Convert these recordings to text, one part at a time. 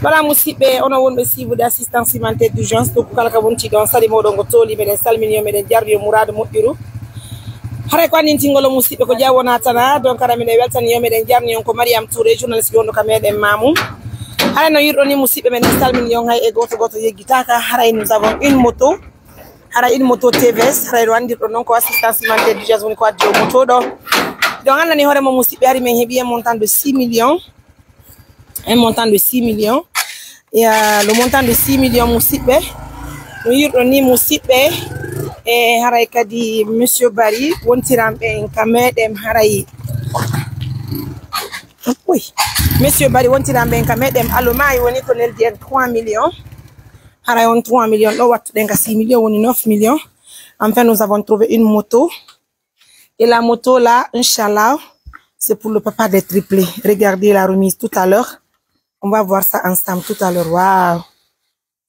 Voilà musidɓe ono wonɓe suivre assistance humanitaire d'urgence to kala ka wonti ɗon sali moɗon go toli meɗen salmini meɗen jardi yo mourado moƴƴuru haray ko annintingolo musidɓe ko jawona tana donc ara mine weltani yo meɗen jarni on ko Mariam Touré journaliste gonɗo ka meɗen Mamou haray no yirɗo ni musidɓe meɗen salmini yon hay e goto goto yeggitaka haray nous avons une moto haray une moto TVS haray ɗo andirɗo noon ko assistance humanitaire d'urgence woni ko addi o moto ɗo donc andani hooremo musidɓe ari min heeɓi un montant de 6 millions un montant de 6 millions et le montant de 6 millions musidɓe no yirɗo ni musidɓe e haray kadi monsieur Barry wontiramɓe en ka meɗen haray monsieur Barry wontiramɓe en ka meɗen alomay woni ko neldi en 3 millions haray on 3 millions ɗo wattuɗen ka 6 millions woni 9 millions. Enfin nous avons trouvé une moto et la moto là inchallah c'est pour le papa des triplés. Regardez la remise tout à l'heure. On va voir ça ensemble tout à l'heure. Waouh!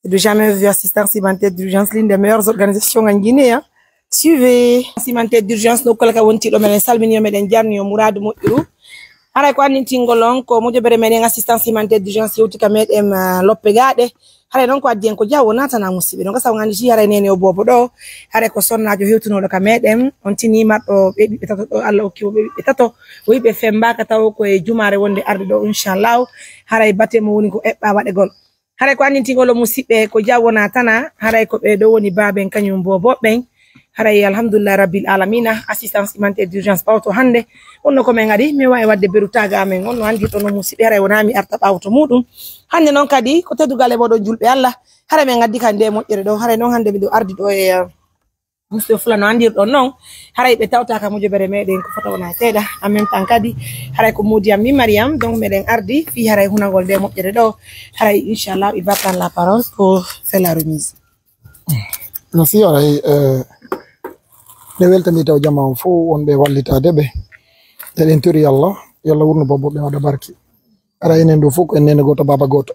J'ai de jamais vu assistance humanitaire d'urgence, l'une des meilleures organisations en Guinée. Hein. Suivez. Assistance humanitaire d'urgence, nous collègues wonti do melen salmini melen jarni mourado moƴƴuru. Haray ko annintingolon ko mojobere menen assistance humanitaire d'urgence yewti ka meɗen loppe gaɗe. Haray non ko addi en ko jawo natana musidɓe donc sa ngandi ci haray nene o bobo ɗo haray ko sonnajo hewtunoɗo ka meɗen on tinimatɗo ɓe ɓiɓɓe tato ɗo Allah hokki ɓe ɓiɓɓe tato o yiɓe fembaka taw ko e jumare wonde arde ɗo inchallah haray bate mo woni ko eɓɓa waɗegol haray ko annintigolo musidɓe ko jawo natana haray ko ɓe ɗo woni baben kañum boboɓen haray alhamdulillah rabbil alamina assistance humanitaire d'urgence ɓawto hande onno ko men adi mi wawi wadde berutaga amen onno andirɗo no musidɓe haray wona mi arta ɓawto muɗum hande noon kadi ko teddugal e moɗon julɓe Allah haray men gaddi ka nde moƴƴere ɗo haray noon hande miɗo ardi ɗo e musidɓe fulano andirɗon noon haray ɓe tawtaka mojobere meɗen ko fota wona seeɗa en même temps kadi haray ko modiyam mi Mariam donc meɗen ardi fi haray hunagol nde moƴƴere ɗo haray inchallah il va prendre la parole pour faire la remise. Merci haray nde weltani taw jama on fof wonɓe wallitade ɓe eɗen tori Allah yallah wurno boboɓe waɗa barki ara enen ɗo fof ko en nene goto baba goto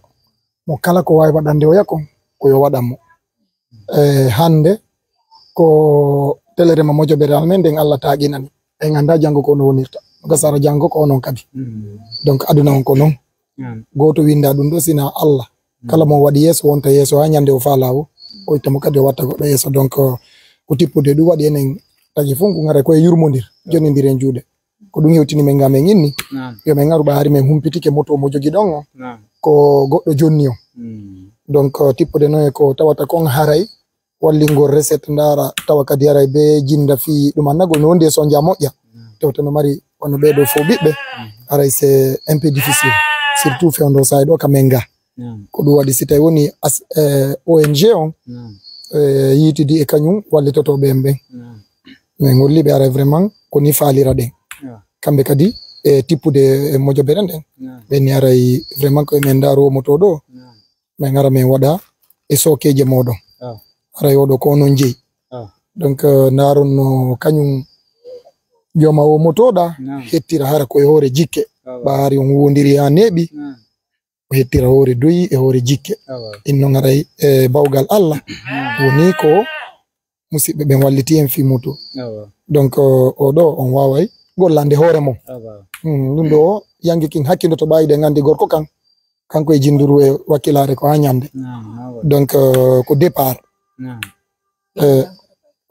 mo kala ko wawi waɗande o yakko ko yo waɗanmo hande ko telerema mojobere almen nden Allah taqinani en anda janggo ko no wonirta gasara janggo ko onon kadi donc aduna on ko noon goto winda ɗum ɗo sina Allah kala mo waɗi yeeso wonta yeeso ha ñande o fa lawo o ittamo kadi o watta goɗɗo yeeso donc ko tippude ɗum waɗi enen tagi fof ko ngara koye yurmodir jonidir en juuɗe ko ɗum hewtini men ngamen inni yo men ngaru ɓaari men humpitike moto mo jogi ɗon o ko goɗɗo jonni o donc tippude noon e ko tawata kon haray wallingol recette ndara tawa kadi haray be jinda fi ɗum annagol no wonde so ja moƴƴa tawta no mari wono ɓeɗo fo ɓiɓɓe haray c'est un peu difficile surtout fewndo sayi ɗo kamen ga ko ɗum waɗi si tawi woni ONG on yitidi e kañum wallitotoɓe en ɓen min holliɓe haray vraiment koni faalira ɗen kamɓe kadi e tippude mojobere nden ɓenni haray vraiment ko men daaro moto ɗo min gara min waɗa e sokeje moɗon haray oɗo ko onon jeeyi donc ndaron no kañum joma o motoɗa hettira hara koye hoore jikke ɓaari on wondiri ha neeɓi o hettira hoore doyi e hoore jikke innon haray e bawgal Allah woni ko musidɓe ɓen walliti en fi moto donc oɗo on waway gollande hoore mum ɗum ɗo yangi kin hakkilo to ɓayiɗe gandi gorko kan kanko e jinduru e wakkilare ko ha ñande donc ko départ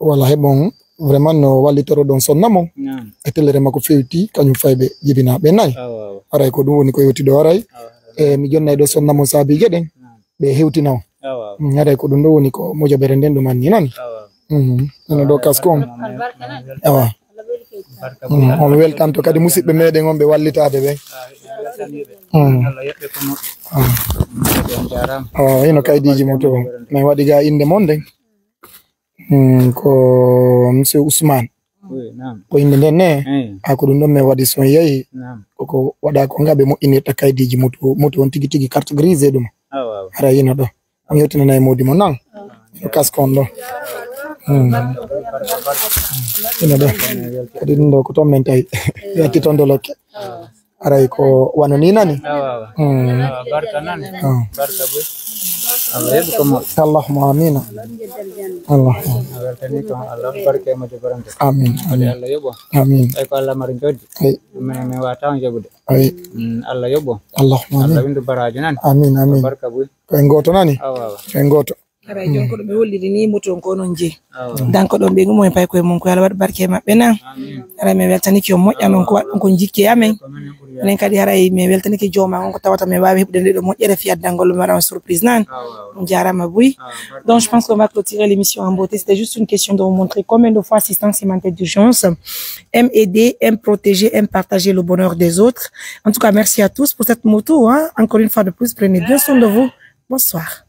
wala heɓon vraiment no wallitoro ɗon sonna mon e tellere makko fewti kañum fayɓe jibinaɓe nayi haray ko ɗum woni ko yewti ɗo haray e mi jonnay ɗo sonna mon saabije ɗen ɓe hewtina on haray ko ɗum ɗo woni ko mojobere nden ɗum anni nani eno ɗo kasko on awa on weltanto kadi musidɓe meɗen on ɓe wallitade ɓen ino kaydiji mo to min waɗi ga inde mon nden ko monsieur Ousmane ko inde nden ne ko ɗum ɗon min waɗi son yeehi koko waɗa ko ngaɓe moƴƴinirta kaydiji moto on tigi tigi carte grise ɗum hara ino ɗo on yewtinana e modi mo nan ino casque on ɗo ino ɗo kadi ɗum ɗo ko toon min tawi yatti toon de lokke aray ko wano ni nani Allah yebbu ko mo allahumma amina allahumma weltani ko Allah barke mo jobarante amin Allah yebbo amin ay ko Allah mari joddi ay men wata on jebude ay Allah yebbo allahumma Allah amin windu baraji nan amin amin barka bu en goto nani awa en goto ara jonko ɗo ɓe holliri ni moto ko non je danko ɗon ɓe gumo e pay koye mum ko Allah waɗa barke maɓɓe nan ara mi weltaniki o moƴƴa non ko waɗɗum ko jikke amen enen kadi haray mi weltaniki jooma on ko tawata mi wawi heɓde nde ɗo moƴƴere fiyat dangol mi waɗa surprise nan on jarama boui donc je pense qu'on va clôturer l'émission en beauté. C'était juste une question de vous montrer combien de fois assistance humanitaire d'urgence aime aider, aime protéger, aime partager le bonheur des autres. En tout cas, merci à tous pour cette moto, hein. Encore une fois de plus, prenez bien soin de vous. Bonsoir.